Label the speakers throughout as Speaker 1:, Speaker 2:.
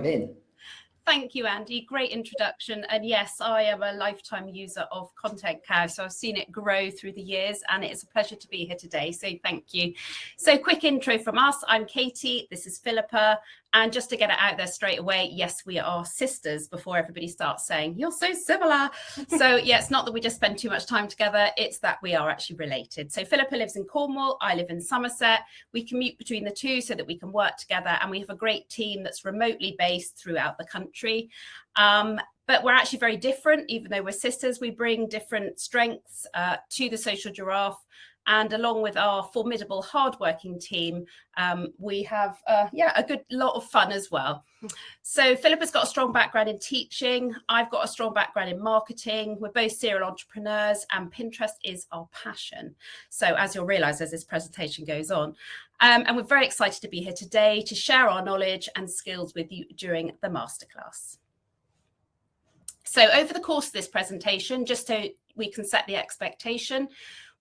Speaker 1: in.
Speaker 2: Thank you, Andy. Great introduction. And yes, I am a lifetime user of Content Cow, so I've seen it grow through the years, and it's a pleasure to be here today. So thank you. So quick intro from us. I'm Katie. This is Philippa. And just to get it out there straight away, yes, we are sisters before everybody starts saying, you're so similar. So yeah, it's not that we just spend too much time together. It's that we are actually related. So Philippa lives in Cornwall. I live in Somerset. We commute between the two so that we can work together. And we have a great team that's remotely based throughout the country. But we're actually very different. Even though we're sisters, we bring different strengths to the Social Giraffe. And along with our formidable hardworking team, we have a good lot of fun as well. So Philippa's got a strong background in teaching. I've got a strong background in marketing. We're both serial entrepreneurs, and Pinterest is our passion. So as you'll realise as this presentation goes on, and we're very excited to be here today to share our knowledge and skills with you during the masterclass. So over the course of this presentation, just so we can set the expectation,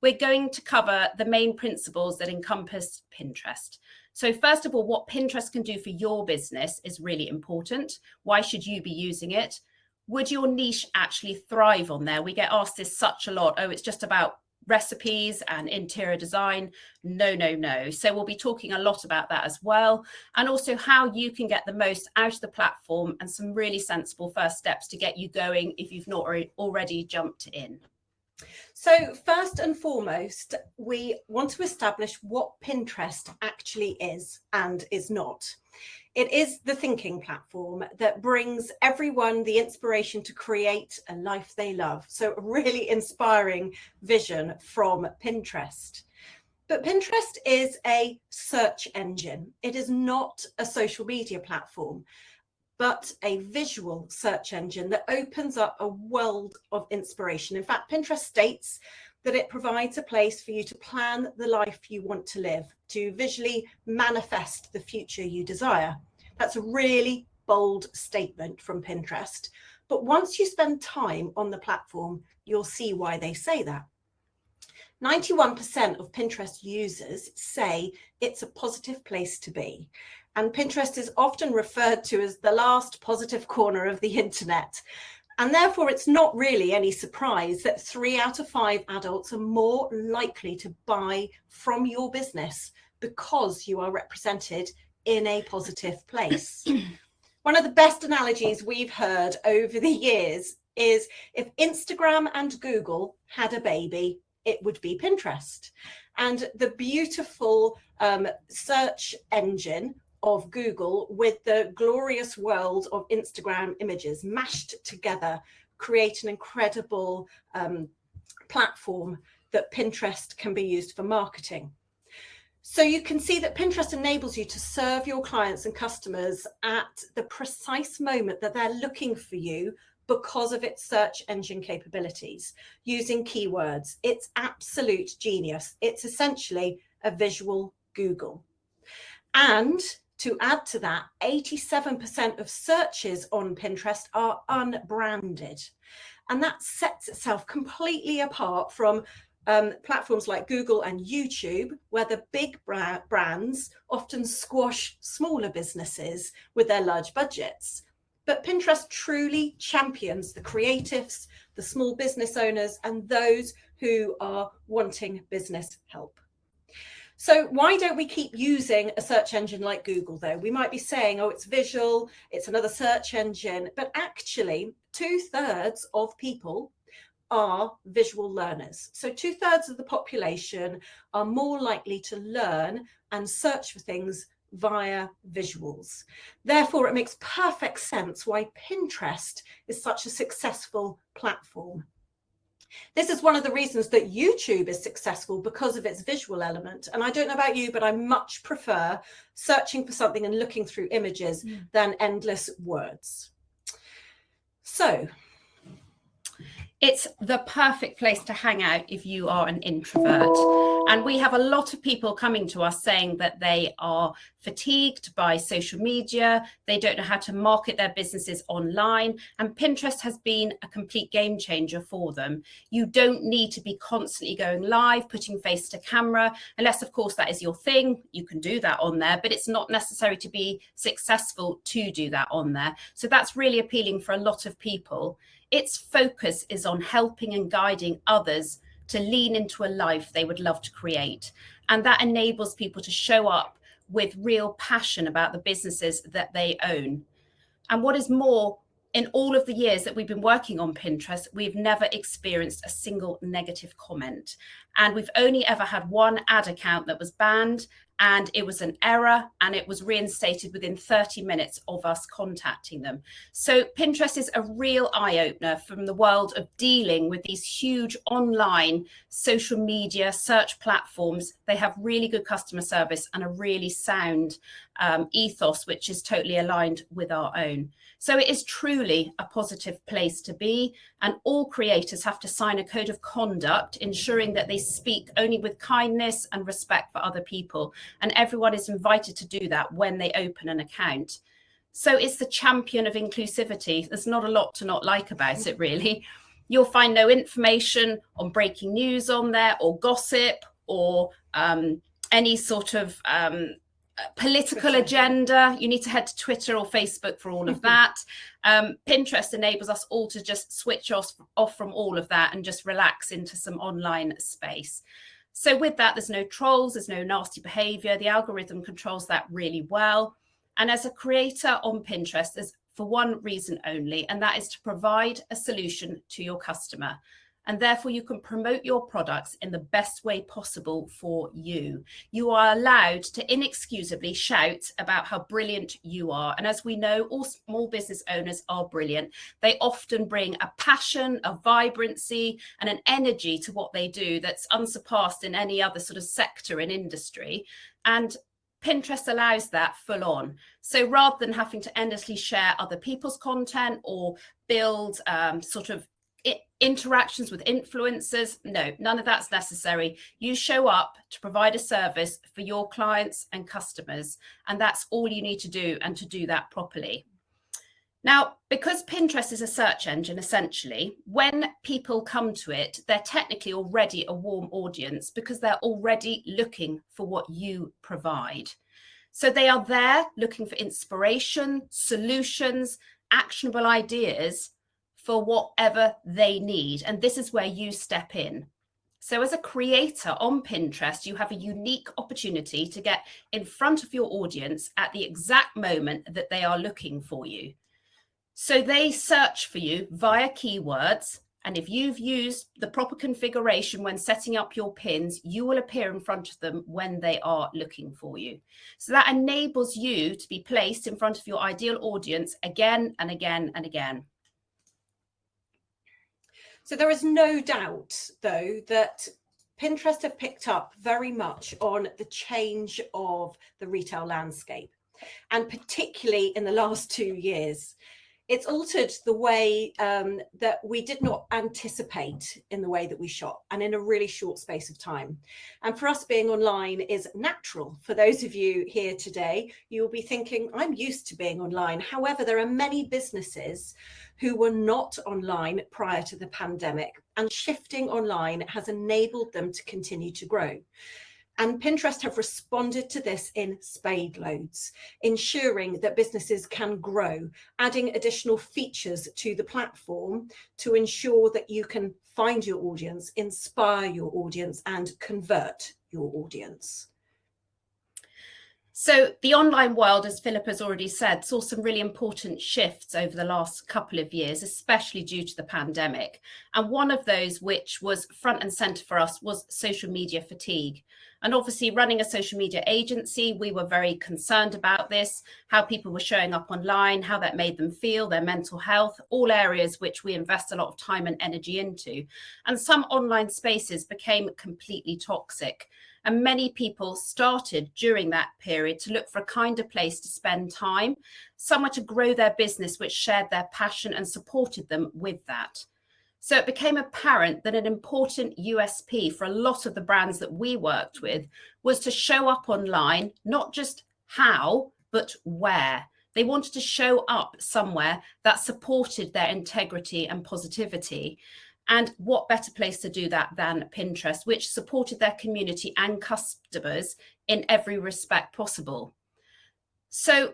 Speaker 2: we're going to cover the main principles that encompass Pinterest. So first of all, what Pinterest can do for your business is really important. Why should you be using it? Would your niche actually thrive on there? We get asked this such a lot. Oh, it's just about recipes and interior design. No, no, no. So we'll be talking a lot about that as well. And also how you can get the most out of the platform and some really sensible first steps to get you going if you've not already jumped in.
Speaker 3: So first and foremost, we want to establish what Pinterest actually is and is not. It is the thinking platform that brings everyone the inspiration to create a life they love. So a really inspiring vision from Pinterest. But Pinterest is a search engine. It is not a social media platform, but a visual search engine that opens up a world of inspiration. In fact, Pinterest states that it provides a place for you to plan the life you want to live, to visually manifest the future you desire. That's a really bold statement from Pinterest. But once you spend time on the platform, you'll see why they say that. 91% of Pinterest users say it's a positive place to be. And Pinterest is often referred to as the last positive corner of the internet. And therefore, it's not really any surprise that 3 out of 5 adults are more likely to buy from your business because you are represented in a positive place. One of the best analogies we've heard over the years is if Instagram and Google had a baby, it would be Pinterest. And the beautiful search engine of Google with the glorious world of Instagram images mashed together create an incredible platform that Pinterest can be used for marketing. So you can see that Pinterest enables you to serve your clients and customers at the precise moment that they're looking for you because of its search engine capabilities, using keywords. It's absolute genius. It's essentially a visual Google. And to add to that, 87% of searches on Pinterest are unbranded. And that sets itself completely apart from platforms like Google and YouTube, where the big brands often squash smaller businesses with their large budgets. But Pinterest truly champions the creatives, the small business owners, and those who are wanting business help. So why don't we keep using a search engine like Google, though? We might be saying, oh, it's visual, it's another search engine, but actually 2/3 of people are visual learners. So 2/3 of the population are more likely to learn and search for things via visuals. Therefore, it makes perfect sense why Pinterest is such a successful platform. This is one of the reasons that YouTube is successful, because of its visual element. And I don't know about you, but I much prefer searching for something and looking through images than endless words. So
Speaker 2: it's the perfect place to hang out if you are an introvert. And we have a lot of people coming to us saying that they are fatigued by social media, they don't know how to market their businesses online, and Pinterest has been a complete game changer for them. You don't need to be constantly going live, putting face to camera, unless of course that is your thing. You can do that on there, but it's not necessary to be successful to do that on there. So that's really appealing for a lot of people. Its focus is on helping and guiding others to lean into a life they would love to create. And that enables people to show up with real passion about the businesses that they own. And what is more, in all of the years that we've been working on Pinterest, we've never experienced a single negative comment. And we've only ever had one ad account that was banned, and it was an error, and it was reinstated within 30 minutes of us contacting them. So Pinterest is a real eye-opener from the world of dealing with these huge online social media search platforms. They have really good customer service and a really sound ethos, which is totally aligned with our own. So it is truly a positive place to be, and all creators have to sign a code of conduct, ensuring that they speak only with kindness and respect for other people. And everyone is invited to do that when they open an account. So it's the champion of inclusivity. There's not a lot to not like about it, really. You'll find no information on breaking news on there, or gossip, or any sort of political agenda. You need to head to Twitter or Facebook for all of that. Pinterest enables us all to just switch off from all of that and just relax into some online space. So with that, there's no trolls, there's no nasty behavior. The algorithm controls that really well. And as a creator on Pinterest, there's for one reason only, and that is to provide a solution to your customer. And therefore you can promote your products in the best way possible for you. You are allowed to inexcusably shout about how brilliant you are. And as we know, all small business owners are brilliant. They often bring a passion, a vibrancy, and an energy to what they do that's unsurpassed in any other sort of sector in industry. And Pinterest allows that full on. So rather than having to endlessly share other people's content or build sort of interactions with influencers, no, none of that's necessary. You show up to provide a service for your clients and customers, and that's all you need to do, and to do that properly. Now, because Pinterest is a search engine, essentially, when people come to it, they're technically already a warm audience because they're already looking for what you provide. So they are there looking for inspiration, solutions, actionable ideas for whatever they need. And this is where you step in. So as a creator on Pinterest, you have a unique opportunity to get in front of your audience at the exact moment that they are looking for you. So they search for you via keywords. And if you've used the proper configuration when setting up your pins, you will appear in front of them when they are looking for you. So that enables you to be placed in front of your ideal audience again and again and again.
Speaker 3: So there is no doubt, though, that Pinterest have picked up very much on the change of the retail landscape, and particularly in the last 2 years. It's altered the way that we did not anticipate in the way that we shop, and in a really short space of time. And for us, being online is natural. For those of you here today, you'll be thinking, I'm used to being online. However, there are many businesses who were not online prior to the pandemic, and shifting online has enabled them to continue to grow. And Pinterest have responded to this in spade loads, ensuring that businesses can grow, adding additional features to the platform to ensure that you can find your audience, inspire your audience, and convert your audience.
Speaker 2: So the online world, as Philip has already said, saw some really important shifts over the last couple of years, especially due to the pandemic. And one of those, which was front and center for us, was social media fatigue. And obviously, running a social media agency, we were very concerned about this, how people were showing up online, how that made them feel, their mental health, all areas which we invest a lot of time and energy into. And some online spaces became completely toxic. And many people started during that period to look for a kinder place to spend time, somewhere to grow their business, which shared their passion and supported them with that. So it became apparent that an important USP for a lot of the brands that we worked with was to show up online, not just how, but where. They wanted to show up somewhere that supported their integrity and positivity. And what better place to do that than Pinterest, which supported their community and customers in every respect possible. So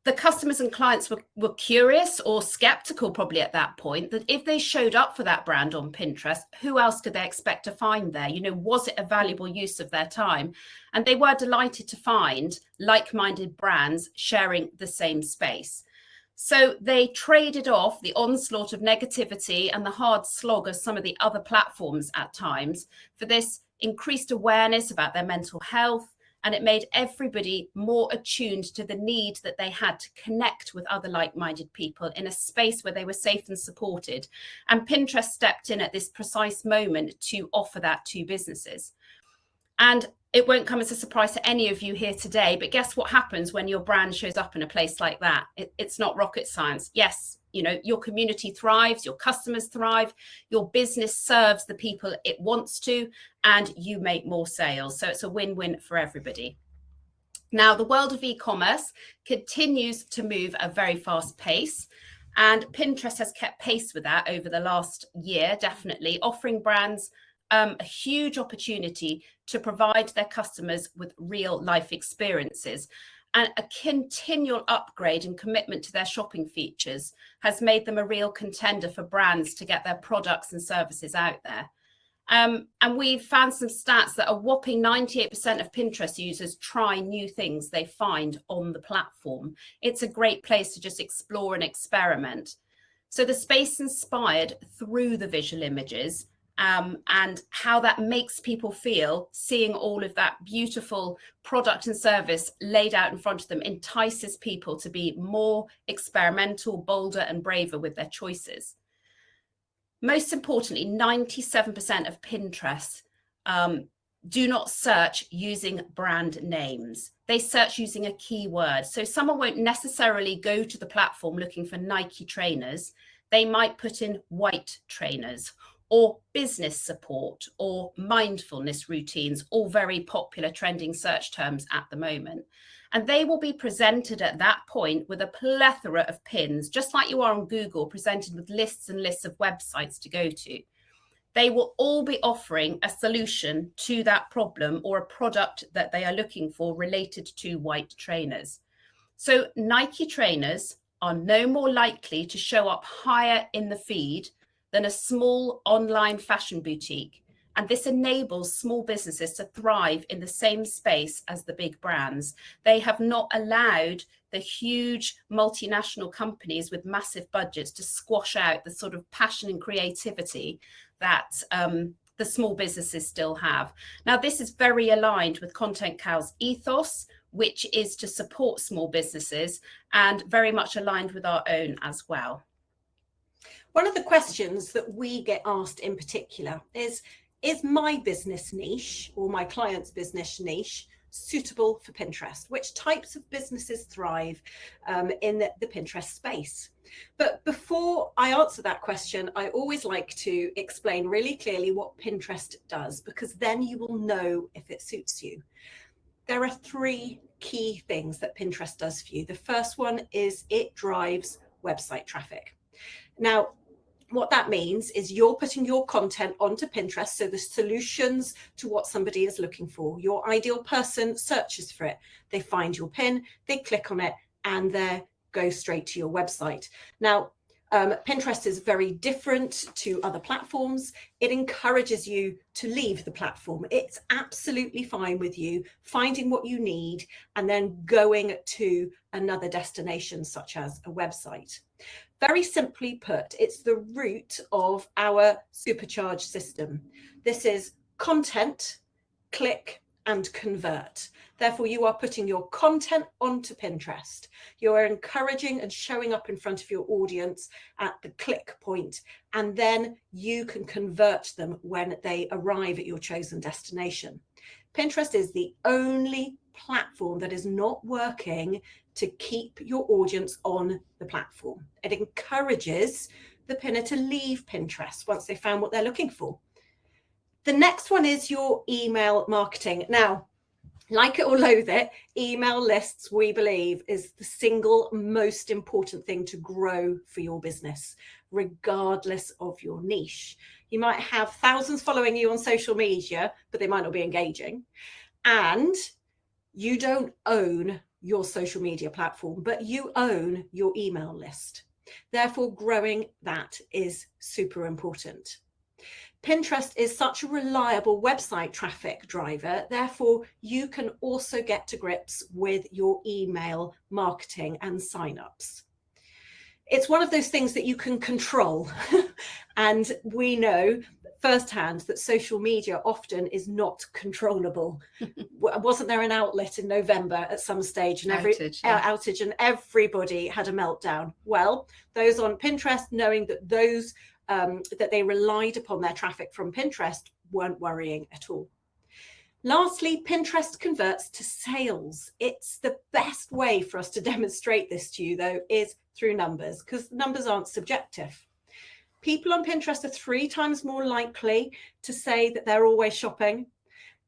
Speaker 2: the customers and clients were curious or skeptical probably at that point, that if they showed up for that brand on Pinterest, who else could they expect to find there? You know, was it a valuable use of their time? And they were delighted to find like-minded brands sharing the same space. So they traded off the onslaught of negativity and the hard slog of some of the other platforms at times for this increased awareness about their mental health. And it made everybody more attuned to the need that they had to connect with other like-minded people in a space where they were safe and supported. And Pinterest stepped in at this precise moment to offer that to businesses. And it won't come as a surprise to any of you here today, but guess what happens when your brand shows up in a place like that? It's not rocket science. Yes, you know, your community thrives, your customers thrive, your business serves the people it wants to, and you make more sales. So it's a win-win for everybody. Now, the world of e-commerce continues to move at a very fast pace, and Pinterest has kept pace with that over the last year, definitely, offering brands a huge opportunity to provide their customers with real life experiences. And a continual upgrade and commitment to their shopping features has made them a real contender for brands to get their products and services out there. And we've found some stats that a whopping 98% of Pinterest users try new things they find on the platform. It's a great place to just explore and experiment. So the space inspired through the visual images, and how that makes people feel, seeing all of that beautiful product and service laid out in front of them entices people to be more experimental, bolder, and braver with their choices. Most importantly, 97% of Pinterest do not search using brand names. They search using a keyword. So someone won't necessarily go to the platform looking for Nike trainers. They might put in white trainers, or business support, or mindfulness routines, all very popular trending search terms at the moment. And they will be presented at that point with a plethora of pins, just like you are on Google, presented with lists and lists of websites to go to. They will all be offering a solution to that problem or a product that they are looking for related to white trainers. So Nike trainers are no more likely to show up higher in the feed than a small online fashion boutique. And this enables small businesses to thrive in the same space as the big brands. They have not allowed the huge multinational companies with massive budgets to squash out the sort of passion and creativity that the small businesses still have. Now, this is very aligned with Content Cow's ethos, which is to support small businesses, and very much aligned with our own as well.
Speaker 3: One of the questions that we get asked in particular is my business niche or my client's business niche suitable for Pinterest? Which types of businesses thrive in the Pinterest space? But before I answer that question, I always like to explain really clearly what Pinterest does, because then you will know if it suits you. There are three key things that Pinterest does for you. The first one is it drives website traffic. Now, what that means is you're putting your content onto Pinterest, so the solutions to what somebody is looking for. Your ideal person searches for it. They find your pin, they click on it, and they go straight to your website. Now, Pinterest is very different to other platforms. It encourages you to leave the platform. It's absolutely fine with you finding what you need and then going to another destination, such as a website. Very simply put, it's the root of our supercharged system. This is content, click, and convert. Therefore, you are putting your content onto Pinterest. You are encouraging and showing up in front of your audience at the click point, and then you can convert them when they arrive at your chosen destination. Pinterest is the only platform that is not working to keep your audience on the platform. It encourages the pinner to leave Pinterest once they found what they're looking for. The next one is your email marketing. Now, like it or loathe it, email lists, we believe, is the single most important thing to grow for your business, regardless of your niche. You might have thousands following you on social media, but they might not be engaging. And you don't own your social media platform, but you own your email list. Therefore, growing that is super important. Pinterest is such a reliable website traffic driver. Therefore, you can also get to grips with your email marketing and signups. It's one of those things that you can control. And we know firsthand that social media often is not controllable. Wasn't there an outlet in November at some stage and outage and everybody had a meltdown? Well, those on Pinterest, knowing that those that they relied upon their traffic from Pinterest, weren't worrying at all. Lastly, Pinterest converts to sales. It's the best way for us to demonstrate this to you, though, is through numbers, because numbers aren't subjective. People on Pinterest are 3 times more likely to say that they're always shopping,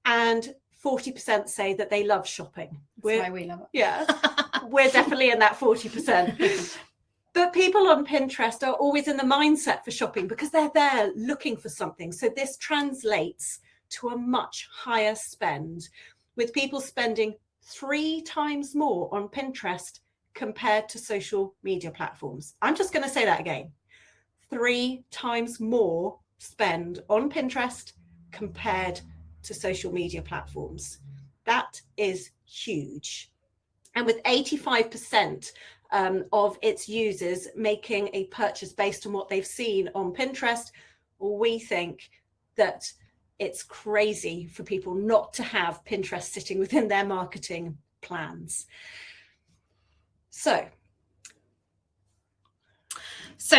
Speaker 3: and 40% say that they love shopping.
Speaker 2: That's why we love it.
Speaker 3: Yeah, we're definitely in that 40%. But people on Pinterest are always in the mindset for shopping because they're there looking for something. So this translates to a much higher spend, with people spending 3 times more on Pinterest compared to social media platforms. I'm just going to say that again. 3 times more spend on Pinterest compared to social media platforms. That is huge. And with 85% of its users making a purchase based on what they've seen on Pinterest, we think that it's crazy for people not to have Pinterest sitting within their marketing plans.
Speaker 2: So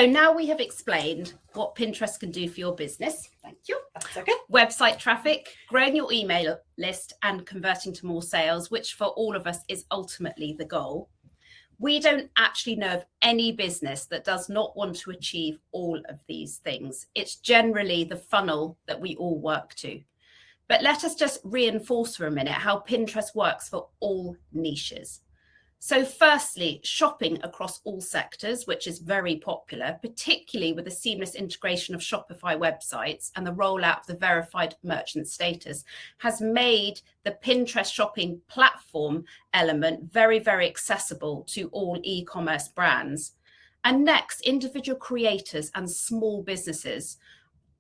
Speaker 2: now we have explained what Pinterest can do for your business. Thank you.
Speaker 3: That's okay.
Speaker 2: Website traffic, growing your email list, and converting to more sales, which for all of us is ultimately the goal. We don't actually know of any business that does not want to achieve all of these things. It's generally the funnel that we all work to. But let us just reinforce for a minute how Pinterest works for all niches. So firstly, shopping across all sectors, which is very popular, particularly with the seamless integration of Shopify websites and the rollout of the verified merchant status, has made the Pinterest shopping platform element very, very accessible to all e-commerce brands. And next, individual creators and small businesses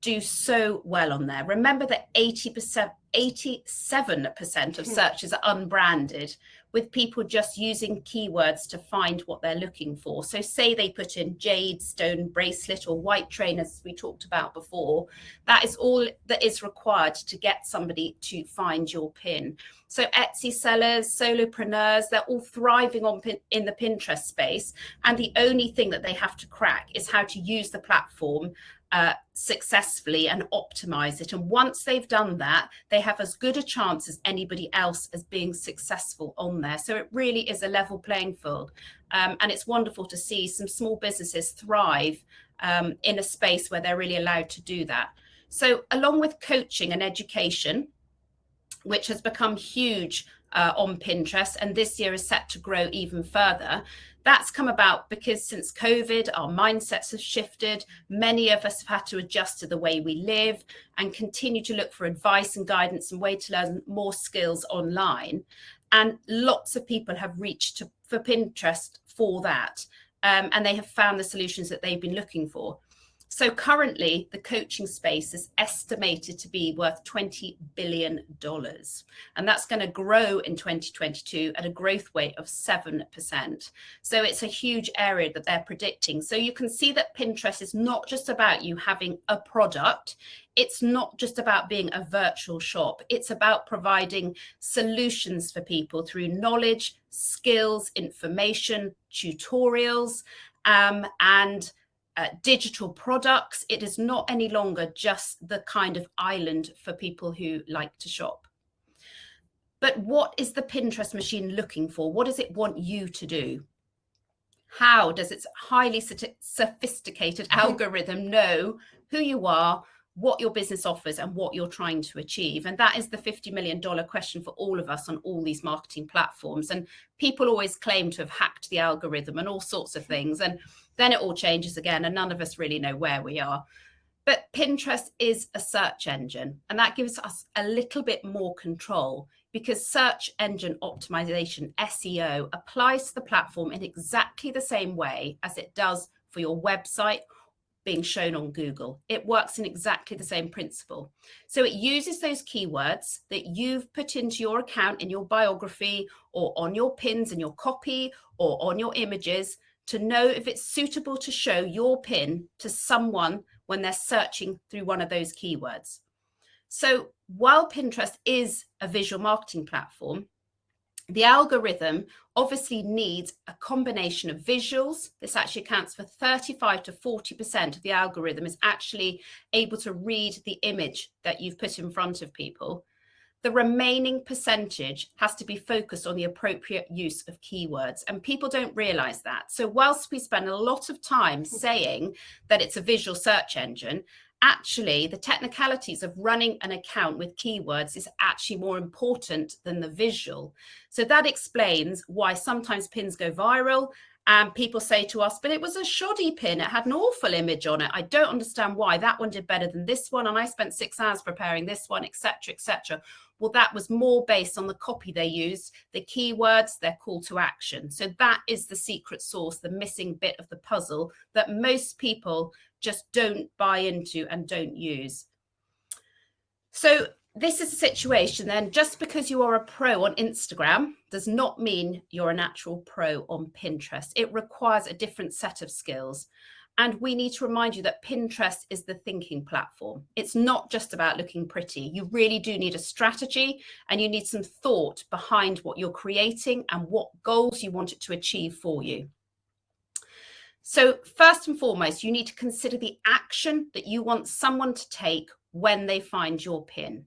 Speaker 2: do so well on there. Remember that 87% of searches are unbranded, with people just using keywords to find what they're looking for. So say they put in jade stone bracelet or white trainers, we talked about before, that is all that is required to get somebody to find your pin. So Etsy sellers, solopreneurs, they're all thriving in the Pinterest space. And the only thing that they have to crack is how to use the platform successfully and optimize it. And once they've done that, they have as good a chance as anybody else as being successful on there. So it really is a level playing field. And it's wonderful to see some small businesses thrive in a space where they're really allowed to do that. So along with coaching and education, which has become huge on Pinterest, and this year is set to grow even further. That's come about because since COVID, our mindsets have shifted. Many of us have had to adjust to the way we live and continue to look for advice and guidance and way to learn more skills online. And lots of people have reached for Pinterest for that. And they have found the solutions that they've been looking for. So currently, the coaching space is estimated to be worth $20 billion. And that's going to grow in 2022 at a growth rate of 7%. So it's a huge area that they're predicting. So you can see that Pinterest is not just about you having a product. It's not just about being a virtual shop. It's about providing solutions for people through knowledge, skills, information, tutorials, and digital products. It is not any longer just the kind of island for people who like to shop. But what is the Pinterest machine looking for? What does it want you to do? How does its highly sophisticated algorithm know who you are, what your business offers, and what you're trying to achieve? And that is the $50 million question for all of us on all these marketing platforms. And people always claim to have hacked the algorithm and all sorts of things. And then it all changes again, and none of us really know where we are. But Pinterest is a search engine, and that gives us a little bit more control, because search engine optimization, SEO, applies to the platform in exactly the same way as it does for your website being shown on Google. It works in exactly the same principle. So it uses those keywords that you've put into your account, in your biography, or on your pins and your copy, or on your images, to know if it's suitable to show your pin to someone when they're searching through one of those keywords. So while Pinterest is a visual marketing platform, the algorithm obviously needs a combination of visuals. This actually accounts for 35 to 40% of the algorithm is actually able to read the image that you've put in front of people. The remaining percentage has to be focused on the appropriate use of keywords, and people don't realize that. So whilst we spend a lot of time saying that it's a visual search engine, actually the technicalities of running an account with keywords is actually more important than the visual. So that explains why sometimes pins go viral and people say to us, but it was a shoddy pin, it had an awful image on it, I don't understand why that one did better than this one, and I spent 6 hours preparing this one, etc., etc. Well, that was more based on the copy they used, the keywords, their call to action. So that is the secret sauce, the missing bit of the puzzle that most people just don't buy into and don't use. So this is a situation then, just because you are a pro on Instagram does not mean you're a natural pro on Pinterest. It requires a different set of skills. And we need to remind you that Pinterest is the thinking platform. It's not just about looking pretty. You really do need a strategy, and you need some thought behind what you're creating and what goals you want it to achieve for you. So first and foremost, you need to consider the action that you want someone to take when they find your pin.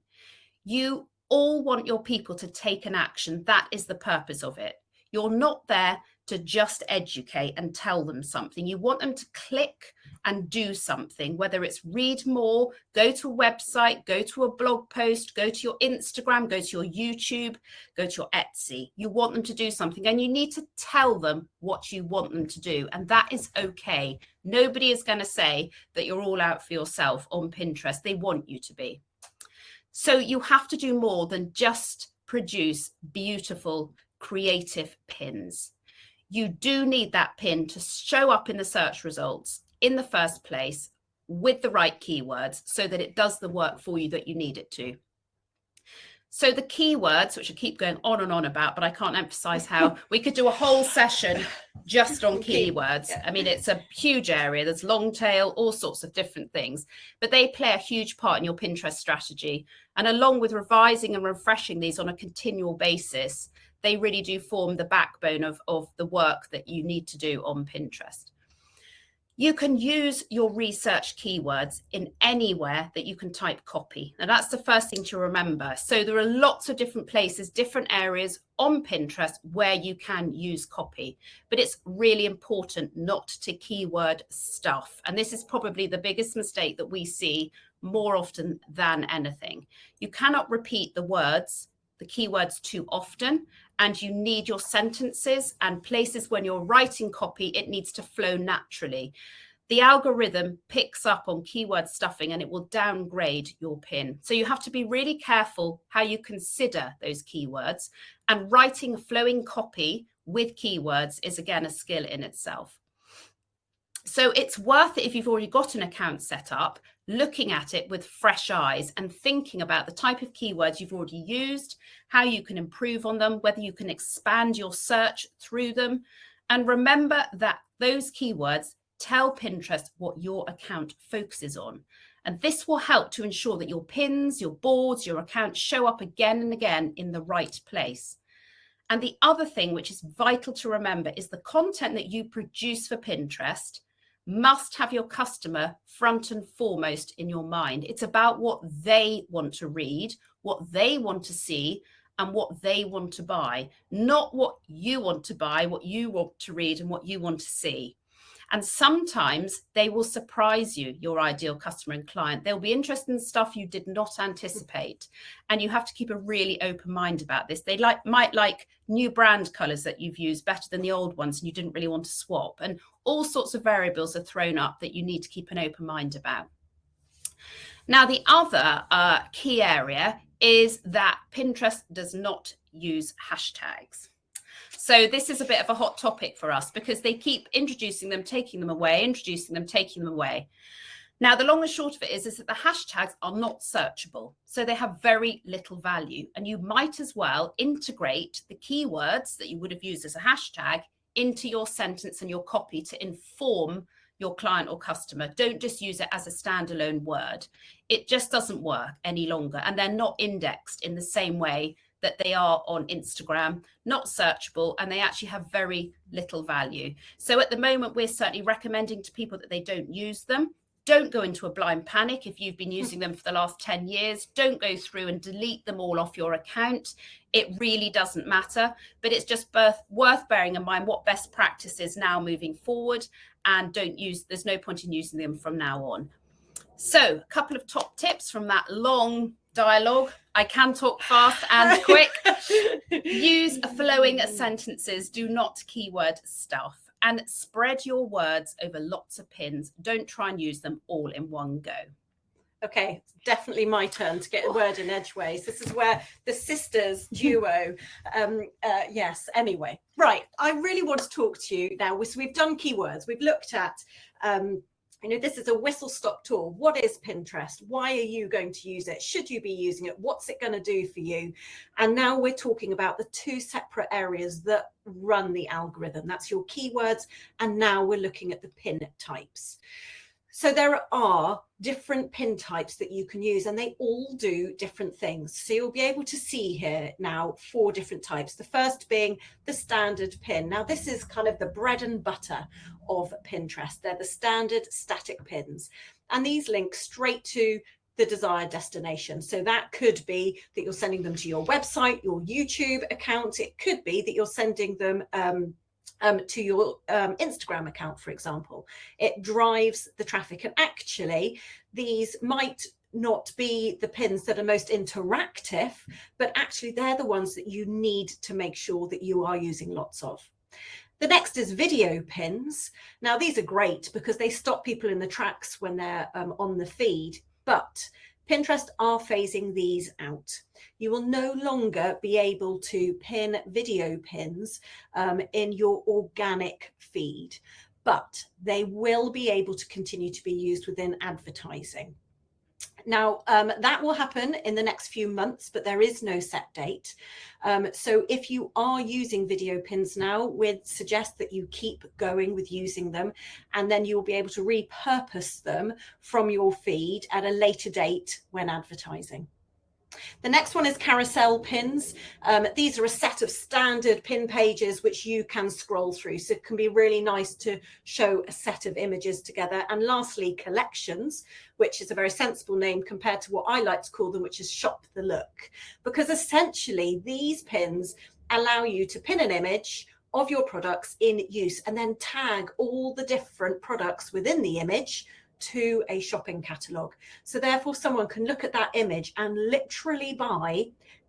Speaker 2: You all want your people to take an action. That is the purpose of it. You're not there to just educate and tell them something. You want them to click and do something, whether it's read more, go to a website, go to a blog post, go to your Instagram, go to your YouTube, go to your Etsy. You want them to do something, and you need to tell them what you want them to do. And that is okay. Nobody is going to say that you're all out for yourself on Pinterest. They want you to be. So you have to do more than just produce beautiful, creative pins. You do need that pin to show up in the search results in the first place with the right keywords so that it does the work for you that you need it to. So the keywords, which I keep going on and on about, but I can't emphasize how we could do a whole session just on keywords. I mean, it's a huge area. There's long tail, all sorts of different things, but they play a huge part in your Pinterest strategy. And along with revising and refreshing these on a continual basis, they really do form the backbone of the work that you need to do on Pinterest. You can use your research keywords in anywhere that you can type copy. Now that's the first thing to remember. So there are lots of different places, different areas on Pinterest where you can use copy, but it's really important not to keyword stuff. And this is probably the biggest mistake that we see more often than anything. You cannot repeat the words, the keywords too often, and you need your sentences and places when you're writing copy, it needs to flow naturally. The algorithm picks up on keyword stuffing and it will downgrade your pin. So you have to be really careful how you consider those keywords, and writing flowing copy with keywords is again a skill in itself. So it's worth it if you've already got an account set up, looking at it with fresh eyes and thinking about the type of keywords you've already used, how you can improve on them, whether you can expand your search through them. And remember that those keywords tell Pinterest what your account focuses on. And this will help to ensure that your pins, your boards, your account show up again and again in the right place. And the other thing which is vital to remember is the content that you produce for Pinterest must have your customer front and foremost in your mind. It's about what they want to read, what they want to see, and what they want to buy, not what you want to buy, what you want to read and what you want to see. And sometimes they will surprise you, your ideal customer and client. They'll be interested in stuff you did not anticipate. And you have to keep a really open mind about this. They might like new brand colors that you've used better than the old ones and you didn't really want to swap. And all sorts of variables are thrown up that you need to keep an open mind about. Now, the other key area is that Pinterest does not use hashtags. So this is a bit of a hot topic for us because they keep introducing them, taking them away, introducing them, taking them away. Now, the long and short of it is that the hashtags are not searchable. So they have very little value. And you might as well integrate the keywords that you would have used as a hashtag into your sentence and your copy to inform your client or customer. Don't just use it as a standalone word. It just doesn't work any longer. And they're not indexed in the same way that they are on Instagram, not searchable, and they actually have very little value. So at the moment, we're certainly recommending to people that they don't use them. Don't go into a blind panic if you've been using them for the last 10 years. Don't go through and delete them all off your account. It really doesn't matter, but it's just worth bearing in mind what best practice is now moving forward, and there's no point in using them from now on. So a couple of top tips from that long dialogue. I can talk fast and quick. Use flowing sentences. Do not keyword stuff, and spread your words over lots of pins. Don't try and use them all in one go.
Speaker 3: Okay, definitely my turn to get a word in edgeways. This is where the sisters duo, yes, anyway. Right, I really want to talk to you now. So we've done keywords. We've looked at, this is a whistle-stop tool. What is Pinterest? Why are you going to use it? Should you be using it? What's it going to do for you? And now we're talking about the two separate areas that run the algorithm. That's your keywords. And now we're looking at the pin types. So there are different pin types that you can use, and they all do different things. So you'll be able to see here now 4 different types. The first being the standard pin. Now this is kind of the bread and butter of Pinterest. They're the standard static pins, and these link straight to the desired destination. So that could be that you're sending them to your website, your YouTube account. It could be that you're sending them to your Instagram account, for example. It drives the traffic, and actually these might not be the pins that are most interactive, but actually they're the ones that you need to make sure that you are using lots of. The next is video pins. Now these are great because they stop people in the tracks when they're on the feed, but Pinterest are phasing these out. You will no longer be able to pin video pins in your organic feed, but they will be able to continue to be used within advertising. Now, that will happen in the next few months, but there is no set date. So if you are using video pins now, we'd suggest that you keep going with using them, and then you'll be able to repurpose them from your feed at a later date when advertising. The next one is carousel pins. These are a set of standard pin pages which you can scroll through, so it can be really nice to show a set of images together. And lastly, collections, which is a very sensible name compared to what I like to call them, which is shop the look, because essentially these pins allow you to pin an image of your products in use and then tag all the different products within the image to a shopping catalogue. So therefore someone can look at that image and literally buy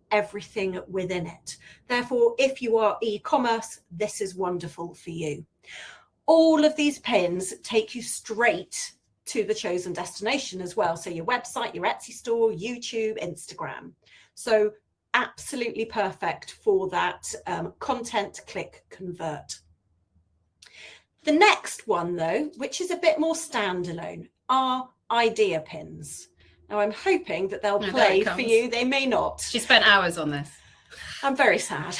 Speaker 3: everything within it. Therefore, if you are e-commerce, this is wonderful for you. All of these pins take you straight to the chosen destination as well. So your website, your Etsy store, YouTube, Instagram. So absolutely perfect for that content, click, convert. The next one, though, which is a bit more standalone, are idea pins. Now, I'm hoping that they'll play for you. They may not.
Speaker 2: She spent hours on this.
Speaker 3: I'm very sad.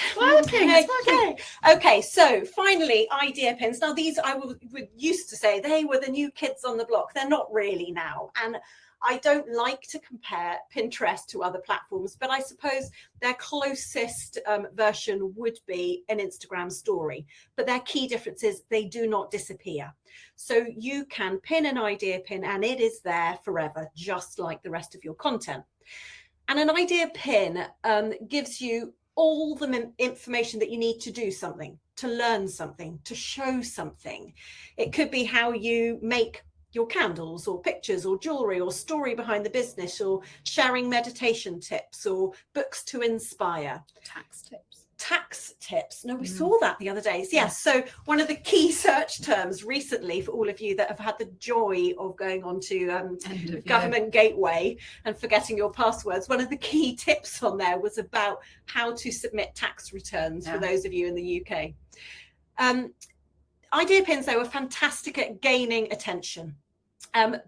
Speaker 2: Okay,
Speaker 3: so finally, idea pins. Now, these I would used to say they were the new kids on the block. They're not really now. And I don't like to compare Pinterest to other platforms, but I suppose their closest version would be an Instagram story. But their key difference is they do not disappear. So you can pin an idea pin and it is there forever, just like the rest of your content. And an idea pin gives you all the information that you need to do something, to learn something, to show something. It could be how you make your candles or pictures or jewelry or story behind the business, or sharing meditation tips or books to inspire. Tax tips. No, we saw that the other days. Yes. So one of the key search terms recently, for all of you that have had the joy of going on to Government Gateway and forgetting your passwords, one of the key tips on there was about how to submit tax returns for those of you in the UK. Idea pins, they were fantastic at gaining attention.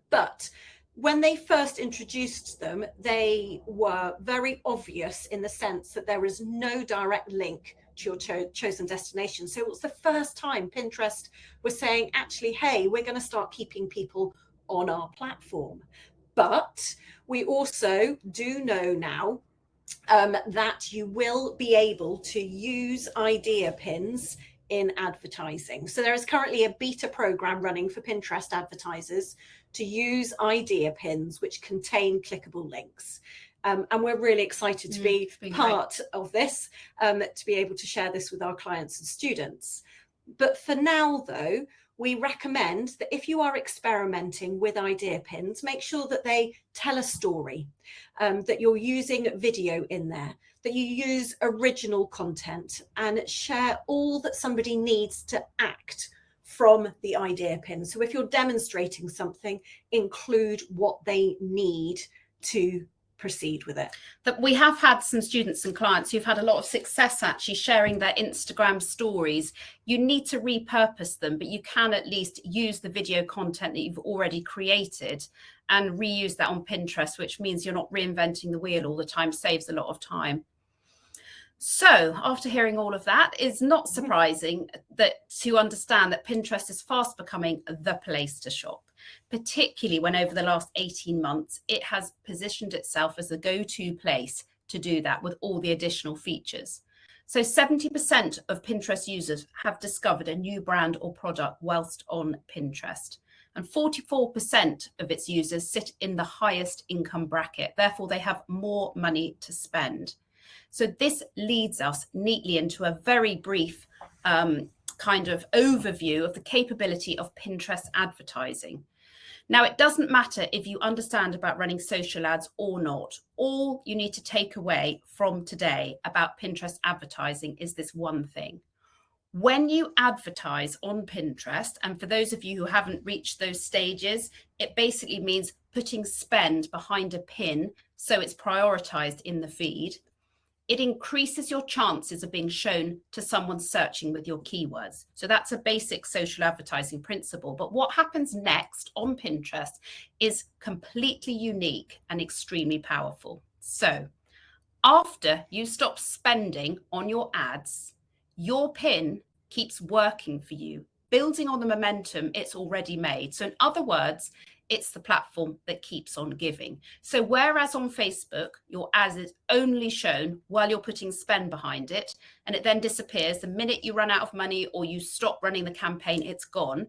Speaker 3: But when they first introduced them, they were very obvious in the sense that there is no direct link to your chosen destination. So it was the first time Pinterest was saying, actually, hey, we're going to start keeping people on our platform. But we also do know now that you will be able to use idea pins in advertising. So there is currently a beta program running for Pinterest advertisers to use idea pins which contain clickable links. And we're really excited to be part of this, to be able to share this with our clients and students. But for now, though, we recommend that if you are experimenting with idea pins, make sure that they tell a story, that you're using video in there, that you use original content, and share all that somebody needs to act from the idea pin. So if you're demonstrating something, include what they need to proceed with it.
Speaker 2: That we have had some students and clients who've had a lot of success actually sharing their Instagram stories. You need to repurpose them, but you can at least use the video content that you've already created and reuse that on Pinterest, which means you're not reinventing the wheel all the time, saves a lot of time. So after hearing all of that, it's not surprising that to understand that Pinterest is fast becoming the place to shop, particularly when over the last 18 months, it has positioned itself as the go-to place to do that with all the additional features. So 70% of Pinterest users have discovered a new brand or product whilst on Pinterest. And 44% of its users sit in the highest income bracket. Therefore, they have more money to spend. So this leads us neatly into a very brief kind of overview of the capability of Pinterest advertising. Now, it doesn't matter if you understand about running social ads or not. All you need to take away from today about Pinterest advertising is this one thing. When you advertise on Pinterest, and for those of you who haven't reached those stages, it basically means putting spend behind a pin so it's prioritized in the feed. It increases your chances of being shown to someone searching with your keywords. So that's a basic social advertising principle. But what happens next on Pinterest is completely unique and extremely powerful. So after you stop spending on your ads, your pin keeps working for you, building on the momentum it's already made. So in other words, it's the platform that keeps on giving. So whereas on Facebook, your ad is only shown while you're putting spend behind it, and it then disappears the minute you run out of money or you stop running the campaign, it's gone.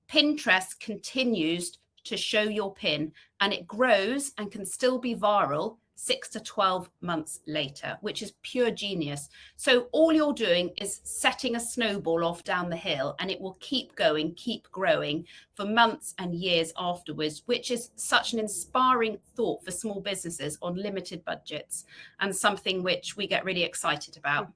Speaker 2: Pinterest continues to show your pin, and it grows and can still be viral 6 to 12 months later, which is pure genius. So all you're doing is setting a snowball off down the hill, and it will keep going, keep growing for months and years afterwards, which is such an inspiring thought for small businesses on limited budgets, and something which we get really excited about.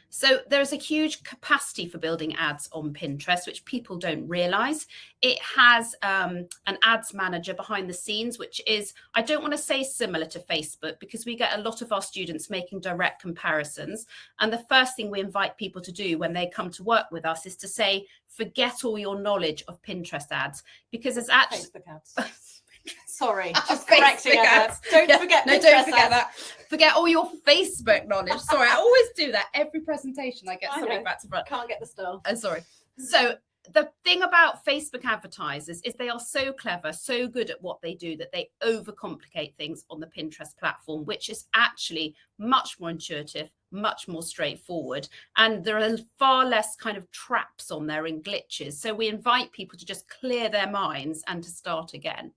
Speaker 2: So there's a huge capacity for building ads on Pinterest, which people don't realize. It has an ads manager behind the scenes, which is, I don't want to say similar to Facebook, because we get a lot of our students making direct comparisons. And the first thing we invite people to do when they come to work with us is to say, forget all your knowledge of Pinterest ads, because it's actually...
Speaker 3: Facebook ads. Sorry, just correcting ads. Don't forget Pinterest
Speaker 2: don't forget
Speaker 3: ads.
Speaker 2: that. Forget all your Facebook knowledge. Sorry, I always do that. Every presentation I get something back to front.
Speaker 3: Can't get the stuff.
Speaker 2: Sorry. So the thing about Facebook advertisers is they are so clever, so good at what they do, that they overcomplicate things on the Pinterest platform, which is actually much more intuitive, much more straightforward. And there are far less kind of traps on there and glitches. So we invite people to just clear their minds and to start again.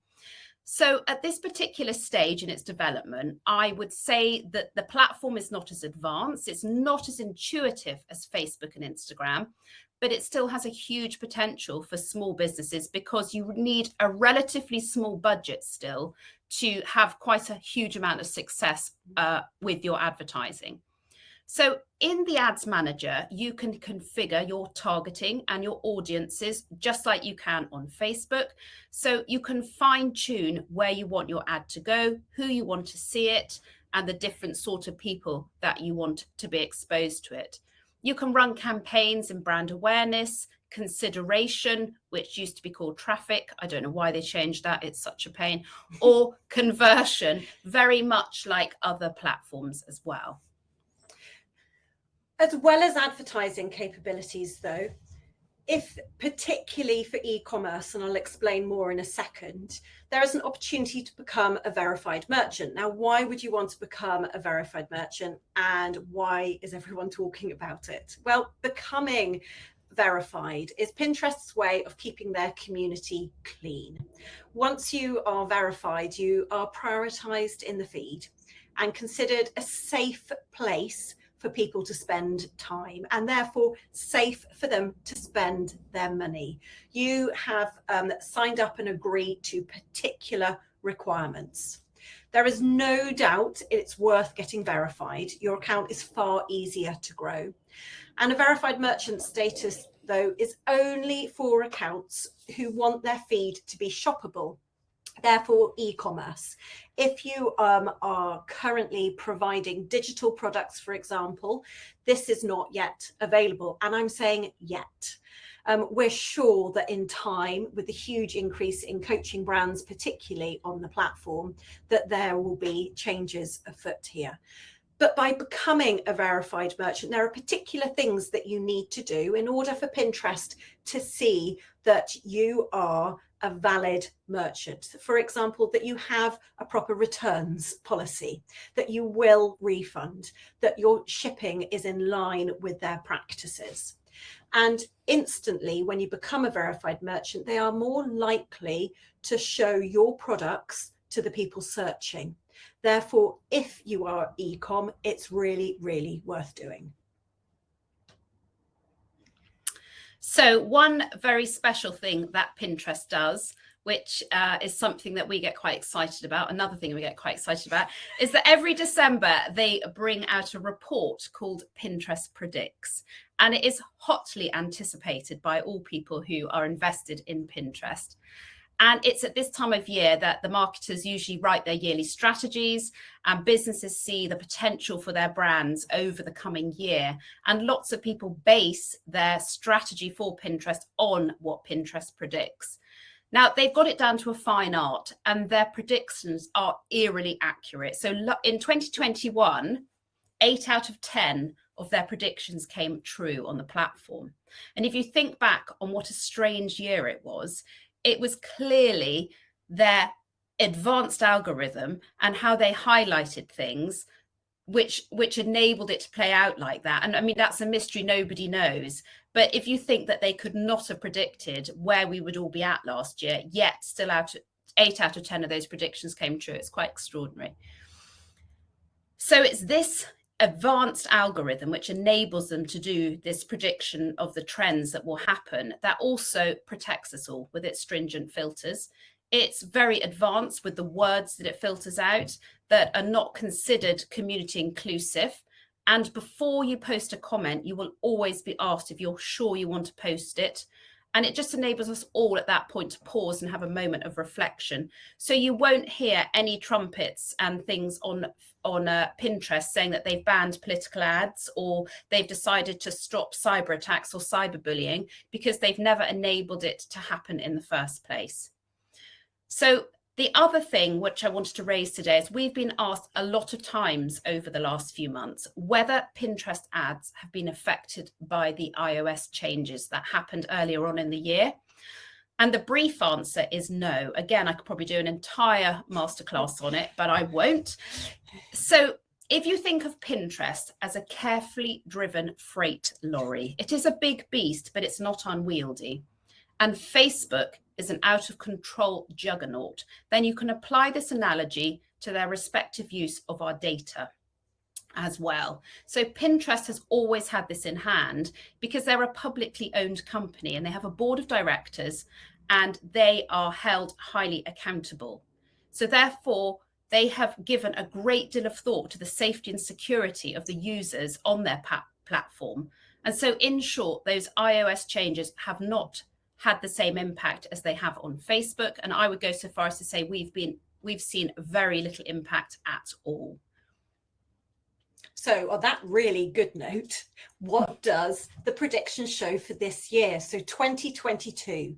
Speaker 2: So at this particular stage in its development, I would say that the platform is not as advanced. It's not as intuitive as Facebook and Instagram, but it still has a huge potential for small businesses because you need a relatively small budget still to have quite a huge amount of success with your advertising. So in the Ads Manager, you can configure your targeting and your audiences just like you can on Facebook. So you can fine tune where you want your ad to go, who you want to see it, and the different sort of people that you want to be exposed to it. You can run campaigns in brand awareness, consideration, which used to be called traffic. I don't know why they changed that. It's such a pain. Or conversion, very much like other platforms as well.
Speaker 3: As well as advertising capabilities, though, if particularly for e-commerce, and I'll explain more in a second, there is an opportunity to become a verified merchant. Now, why would you want to become a verified merchant, and why is everyone talking about it? Well, becoming verified is Pinterest's way of keeping their community clean. Once you are verified, you are prioritized in the feed and considered a safe place for people to spend time, and therefore safe for them to spend their money. You have signed up and agreed to particular requirements. There is no doubt it's worth getting verified. Your account is far easier to grow. And a verified merchant status, though, is only for accounts who want their feed to be shoppable. Therefore, e-commerce. If you are currently providing digital products, for example, this is not yet available. And I'm saying yet. We're sure that in time, with the huge increase in coaching brands, particularly on the platform, that there will be changes afoot here. But by becoming a verified merchant, there are particular things that you need to do in order for Pinterest to see that you are a valid merchant. For example, that you have a proper returns policy, that you will refund, that your shipping is in line with their practices. And instantly, when you become a verified merchant, they are more likely to show your products to the people searching. Therefore, if you are e-com, it's really, really worth doing.
Speaker 2: So one very special thing that Pinterest does, which is something that we get quite excited about, another thing we get quite excited about, is that every December they bring out a report called Pinterest Predicts. And it is hotly anticipated by all people who are invested in Pinterest. And it's at this time of year that the marketers usually write their yearly strategies, and businesses see the potential for their brands over the coming year. And lots of people base their strategy for Pinterest on what Pinterest predicts. Now, they've got it down to a fine art, and their predictions are eerily accurate. So in 2021, 8 out of 10 of their predictions came true on the platform. And if you think back on what a strange year it was clearly their advanced algorithm and how they highlighted things which enabled it to play out like that. And I mean, that's a mystery nobody knows. But if you think that they could not have predicted where we would all be at last year, yet still 8 out of 10 of those predictions came true, it's quite extraordinary. So it's this advanced algorithm which enables them to do this prediction of the trends that will happen, that also protects us all with its stringent filters. It's very advanced with the words that it filters out that are not considered community inclusive. And before you post a comment, you will always be asked if you're sure you want to post it. And it just enables us all at that point to pause and have a moment of reflection. So you won't hear any trumpets and things on Pinterest saying that they've banned political ads or they've decided to stop cyber attacks or cyberbullying, because they've never enabled it to happen in the first place. So the other thing which I wanted to raise today is we've been asked a lot of times over the last few months whether Pinterest ads have been affected by the iOS changes that happened earlier on in the year. And the brief answer is no. Again, I could probably do an entire masterclass on it, but I won't. So if you think of Pinterest as a carefully driven freight lorry, it is a big beast, but it's not unwieldy. And Facebook is an out of control juggernaut, then you can apply this analogy to their respective use of our data as well. So Pinterest has always had this in hand because they're a publicly owned company and they have a board of directors and they are held highly accountable. So therefore, they have given a great deal of thought to the safety and security of the users on their platform. And so in short, those iOS changes have not had the same impact as they have on Facebook. And I would go so far as to say we've seen very little impact at all.
Speaker 3: So on that really good note, what does the predictions show for this year? So 2022.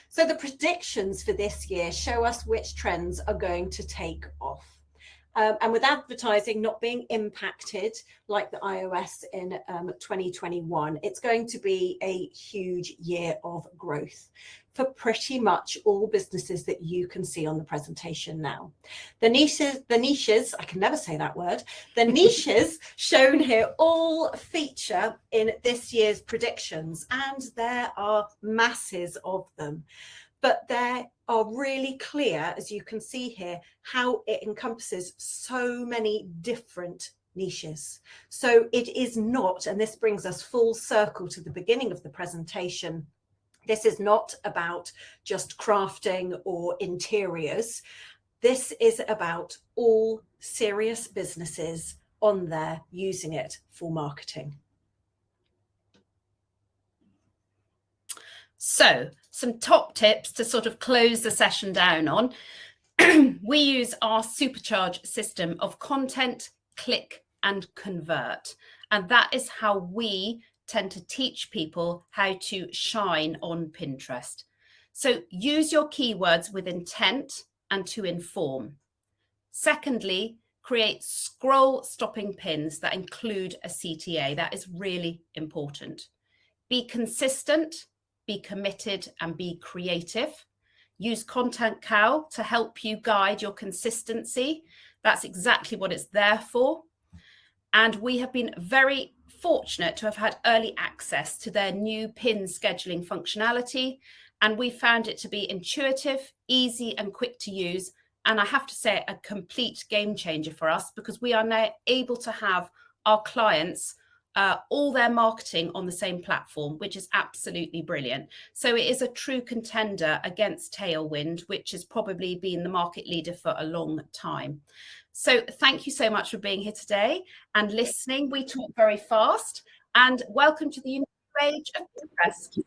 Speaker 3: So the predictions for this year show us which trends are going to take off. And with advertising not being impacted like the iOS in 2021, it's going to be a huge year of growth for pretty much all businesses that you can see on the presentation now. The niches, I can never say that word, the niches shown here all feature in this year's predictions, and there are masses of them. But they are really clear, as you can see here, how it encompasses so many different niches. So it is not, and this brings us full circle to the beginning of the presentation, this is not about just crafting or interiors. This is about all serious businesses on there using it for marketing.
Speaker 2: So some top tips to sort of close the session down on. We use our supercharge system of content, click and convert. And that is how we tend to teach people how to shine on Pinterest. So use your keywords with intent and to inform. Secondly, create scroll stopping pins that include a CTA. That is really important. Be consistent, be committed and be creative. Use Content Cow to help you guide your consistency. That's exactly what it's there for. And we have been very fortunate to have had early access to their new pin scheduling functionality. And we found it to be intuitive, easy and quick to use. And I have to say a complete game changer for us because we are now able to have our clients all their marketing on the same platform, which is absolutely brilliant. So it is a true contender against Tailwind, which has probably been the market leader for a long time. So thank you so much for being here today and listening. We talk very fast, and welcome to the new age of Pinterest.